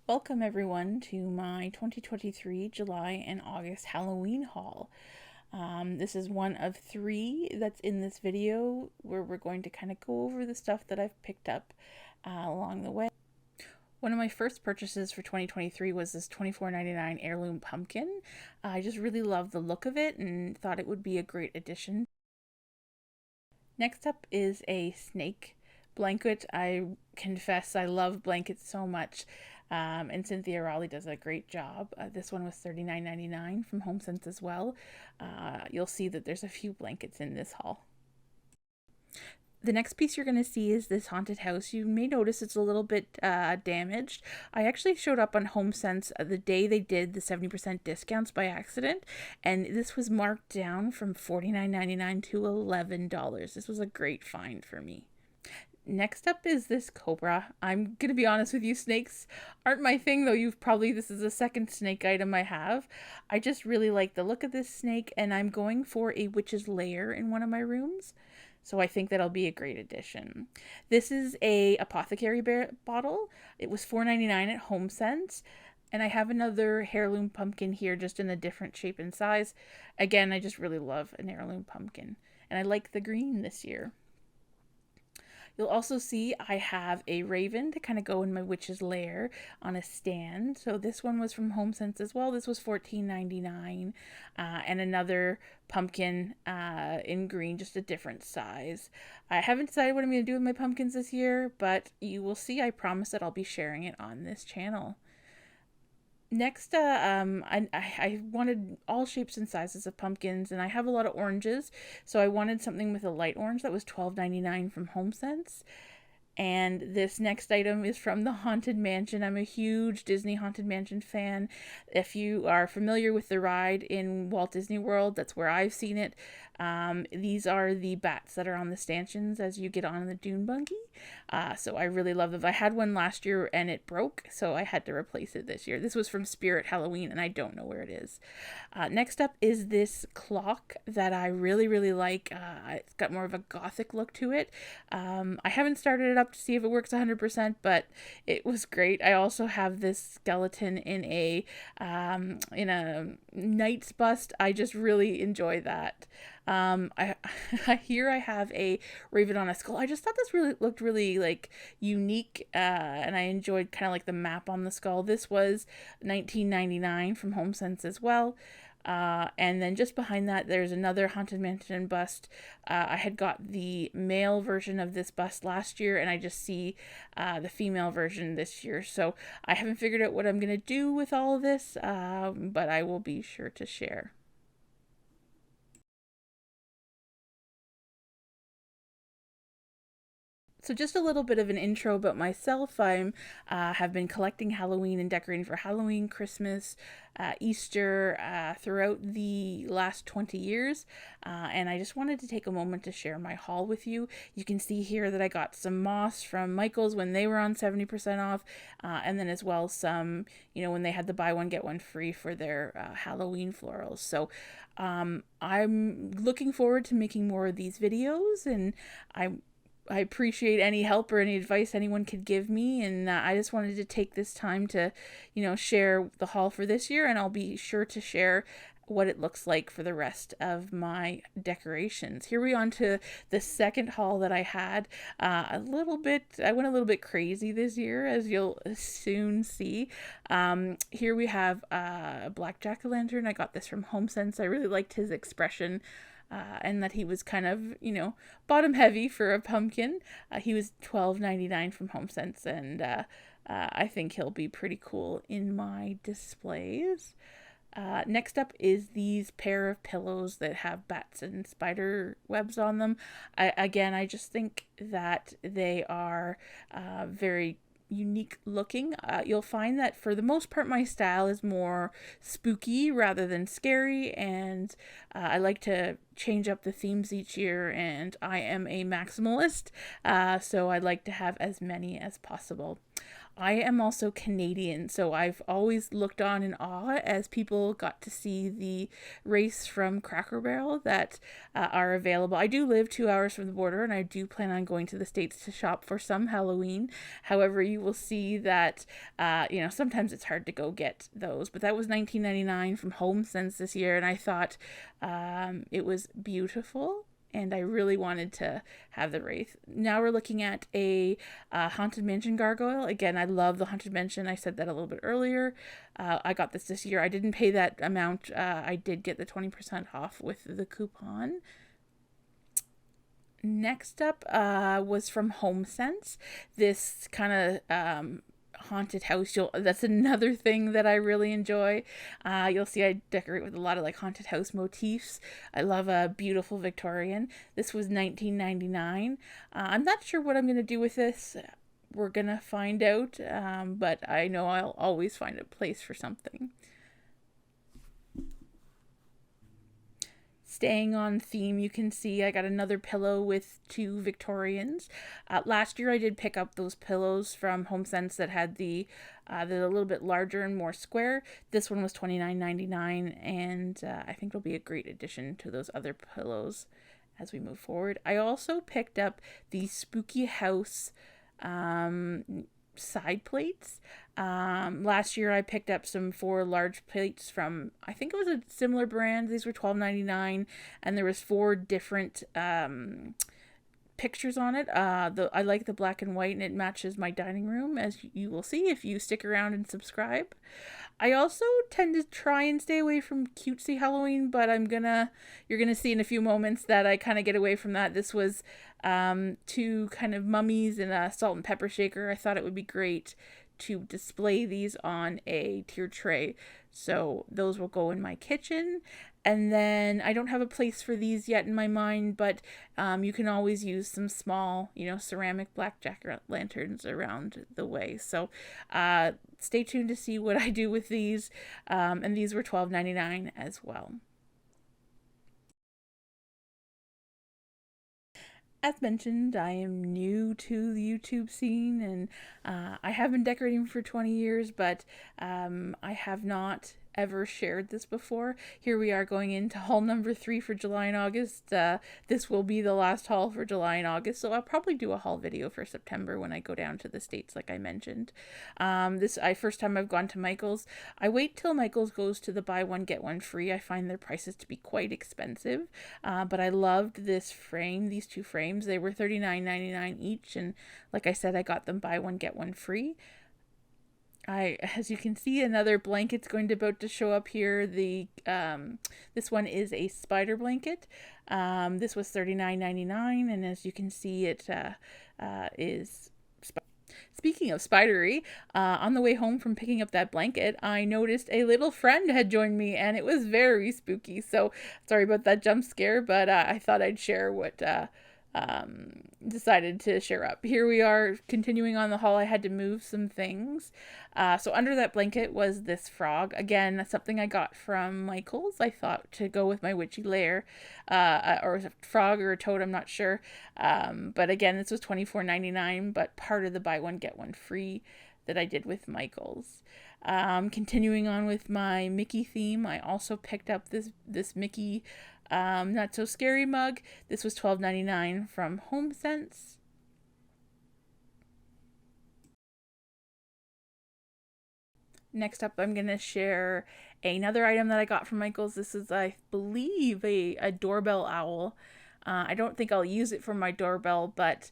Welcome everyone to my 2023 July and August Halloween haul. This is one of three that's in this video where we're going to kind of go over the stuff that I've picked up along the way. One of my first purchases for 2023 was this $24.99 heirloom pumpkin. I just really loved the look of it and thought it would be a great addition. Next up is a snake blanket. I confess I love blankets so much, and Cynthia Raleigh does a great job. This one was $39.99 from HomeSense as well. You'll see that there's a few blankets in this haul. The next piece you're going to see is this haunted house. You may notice it's a little bit damaged. I actually showed up on HomeSense the day they did the 70% discounts by accident, and this was marked down from $49.99 to $11. This was a great find for me. Next up is this cobra. I'm gonna be honest with you, snakes aren't my thing, though this is the second snake item I have. I just really like the look of this snake, and I'm going for a witch's lair in one of my rooms. So I think that'll be a great addition. This is a apothecary bottle. It was $4.99 at HomeSense. And I have another heirloom pumpkin here, just in a different shape and size. Again, I just really love an heirloom pumpkin. And I like the green this year. You'll also see I have a raven to kind of go in my witch's lair on a stand. So this one was from HomeSense as well. This was $14.99, and another pumpkin in green, just a different size. I haven't decided what I'm going to do with my pumpkins this year, but you will see. I promise that I'll be sharing it on this channel. Next, I wanted all shapes and sizes of pumpkins, and I have a lot of oranges, so I wanted something with a light orange that was $12.99 from HomeSense. And this next item is from the Haunted Mansion. I'm a huge Disney Haunted Mansion fan. If you are familiar with the ride in Walt Disney World, that's where I've seen it. These are the bats that are on the stanchions as you get on the dune buggy. So I really love them. I had one last year and it broke, so I had to replace it this year. This was from Spirit Halloween, and I don't know where it is. Next up is this clock that I really, really like. It's got more of a gothic look to it. I haven't started it up to see if it works 100%, but it was great. I also have this skeleton in a knight's bust. I just really enjoy that. I here I have a raven on a skull. I just thought this really looked really like unique, and I enjoyed kind of like the map on the skull. This was $19.99 from HomeSense as well. And then just behind that, there's another Haunted Mansion bust. I had got the male version of this bust last year, and I just see the female version this year. So I haven't figured out what I'm going to do with all of this, but I will be sure to share. So just a little bit of an intro about myself. I'm have been collecting Halloween and decorating for Halloween, Christmas, Easter throughout the last 20 years. And I just wanted to take a moment to share my haul with you. You can see here that I got some moss from Michael's when they were on 70% off. And then as well some, when they had the buy one, get one free for their Halloween florals. So I'm looking forward to making more of these videos, and I appreciate any help or any advice anyone could give me, and I just wanted to take this time to, share the haul for this year, and I'll be sure to share what it looks like for the rest of my decorations. Here we on to the second haul that I had. I went a little bit crazy this year, as you'll soon see. Here we have a black jack-o'-lantern. I got this from HomeSense. I really liked his expression. And that he was kind of, bottom heavy for a pumpkin. He was $12.99 from HomeSense, and I think he'll be pretty cool in my displays. Next up is these pair of pillows that have bats and spider webs on them. I just think that they are very unique looking. You'll find that for the most part my style is more spooky rather than scary, and I like to change up the themes each year, and I am a maximalist, so I like to have as many as possible. I am also Canadian, so I've always looked on in awe as people got to see the wraiths from Cracker Barrel that are available. I do live 2 hours from the border, and I do plan on going to the States to shop for some Halloween. However, you will see that, sometimes it's hard to go get those. But that was $19.99 from HomeSense this year, and I thought it was beautiful, and I really wanted to have the wraith. Now we're looking at a Haunted Mansion gargoyle. Again, I love the Haunted Mansion. I said that a little bit earlier. I got this year. I didn't pay that amount. I did get the 20% off with the coupon. Next up was from HomeSense. This kind of haunted house. That's another thing that I really enjoy. You'll see I decorate with a lot of like haunted house motifs. I love a beautiful Victorian. This was $19.99. I'm not sure what I'm going to do with this. We're going to find out, but I know I'll always find a place for something. Staying on theme, you can see I got another pillow with 2 Victorians. Last year I did pick up those pillows from HomeSense that had the a little bit larger and more square. This one was $29.99, and I think it'll be a great addition to those other pillows as we move forward. I also picked up the Spooky House side plates. Last year I picked up some 4 large plates from, I think it was a similar brand. These were $12.99, and there was 4 different pictures on it. I like the black and white, and it matches my dining room, as you will see if you stick around and subscribe. I also tend to try and stay away from cutesy Halloween, but you're gonna see in a few moments that I kind of get away from that. This was 2 kind of mummies and a salt and pepper shaker. I thought it would be great to display these on a tiered tray, so those will go in my kitchen. And then I don't have a place for these yet in my mind, but you can always use some small, ceramic black jack-o'-lanterns around the way. So stay tuned to see what I do with these. And these were $12.99 as well. As mentioned, I am new to the YouTube scene, and I have been decorating for 20 years, but I have not ever shared this before. Here we are going into haul number 3 for July and August. This will be the last haul for July and August, so I'll probably do a haul video for September when I go down to the States, like I mentioned. First time I've gone to Michael's. I wait till Michael's goes to the buy one get one free. I find their prices to be quite expensive, but I loved this frame, these 2 frames. They were $39.99 each, and like I said, I got them buy one get one free. As you can see, another blanket's about to show up here. This one is a spider blanket. This was $39.99, and as you can see, it is. Speaking of spidery, on the way home from picking up that blanket, I noticed a little friend had joined me, and it was very spooky. So sorry about that jump scare, but I thought I'd share what decided to share up. Here we are continuing on the haul. I had to move some things. So under that blanket was this frog. Again, something I got from Michael's. I thought to go with my witchy lair, or a frog or a toad, I'm not sure. But again, this was $24.99, but part of the buy one get one free that I did with Michael's. Continuing on with my Mickey theme, I also picked up this Mickey Not So Scary mug. This was $12.99 from HomeSense. Next up, I'm going to share another item that I got from Michael's. This is, I believe, a doorbell owl. I don't think I'll use it for my doorbell, but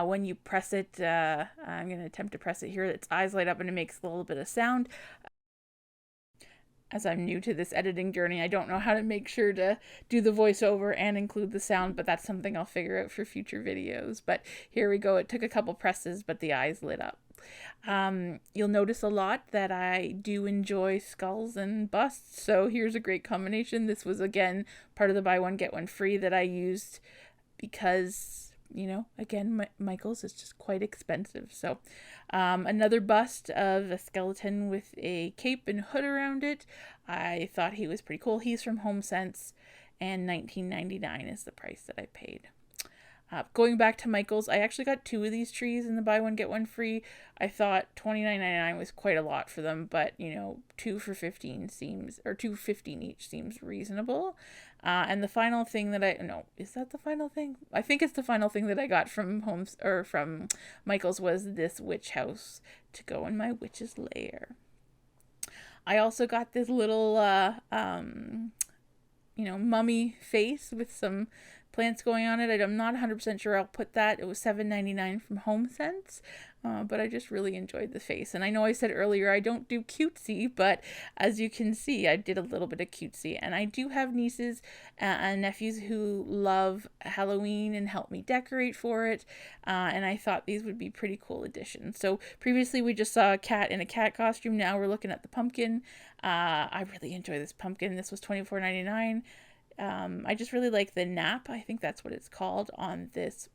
when you press it, I'm going to attempt to press it here. Its eyes light up and it makes a little bit of sound. As I'm new to this editing journey, I don't know how to make sure to do the voiceover and include the sound, but that's something I'll figure out for future videos. But here we go. It took a couple presses, but the eyes lit up. You'll notice a lot that I do enjoy skulls and busts, so here's a great combination. This was, again, part of the buy one get one free that I used because, again, Michael's is just quite expensive. So another bust of a skeleton with a cape and hood around it. I thought he was pretty cool. He's from HomeSense, and $19.99 is the price that I paid. Going back to Michael's, I actually got 2 of these trees in the buy one get one free. I thought $29.99 was quite a lot for them, but 2 for 15 seems, or 2.15 each seems reasonable. And the final thing that is that the final thing? I think it's the final thing that I got from from Michael's was this witch house to go in my witch's lair. I also got this little mummy face with some plants going on it. I'm not 100% sure I'll put that. It was $7.99 from HomeSense, but I just really enjoyed the face. And I know I said earlier I don't do cutesy, but as you can see, I did a little bit of cutesy. And I do have nieces and nephews who love Halloween and help me decorate for it. And I thought these would be pretty cool additions. So previously we just saw a cat in a cat costume. Now we're looking at the pumpkin. I really enjoy this pumpkin. This was $24.99. I just really like the nap. I think that's what it's called on this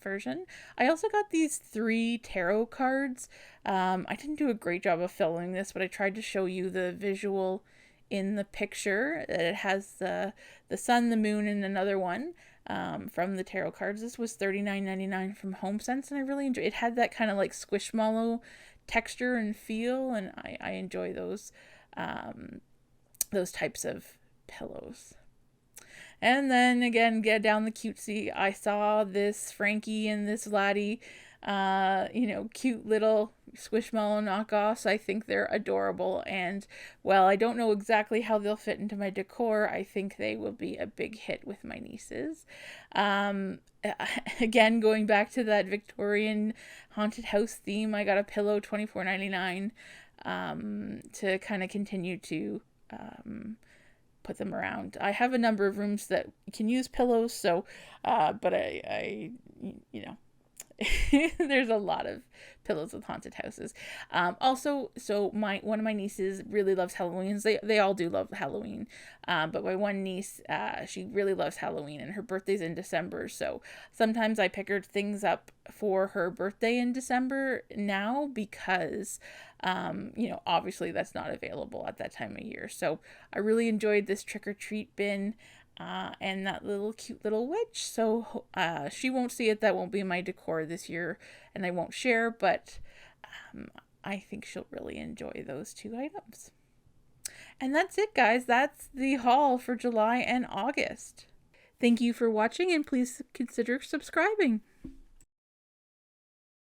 version. I also got these 3 tarot cards. I didn't do a great job of filming this, but I tried to show you the visual in the picture. It has the sun, the moon, and another one from the tarot cards. This was $39.99 from HomeSense, and I really enjoyed it. It had that kind of like squishmallow texture and feel, and I enjoy those types of pillows. And then again, get down the cutesy. I saw this Frankie and this Laddie, cute little Squishmallow knockoffs. I think they're adorable, and well, I don't know exactly how they'll fit into my decor. I think they will be a big hit with my nieces. Again, going back to that Victorian haunted house theme, I got a pillow, $24.99, to kind of continue to put them around. I have a number of rooms that can use pillows, so but I there's a lot of pillows with haunted houses. Also, so one of my nieces really loves Halloween. They all do love Halloween, but my one niece, she really loves Halloween, and her birthday's in December. So sometimes I pick her things up for her birthday in December now because, obviously that's not available at that time of year. So I really enjoyed this trick or treat bin. And that cute little witch. So she won't see it. That won't be my decor this year, and I won't share, but I think she'll really enjoy those 2 items. And that's it, guys. That's the haul for July and August. Thank you for watching, and please consider subscribing.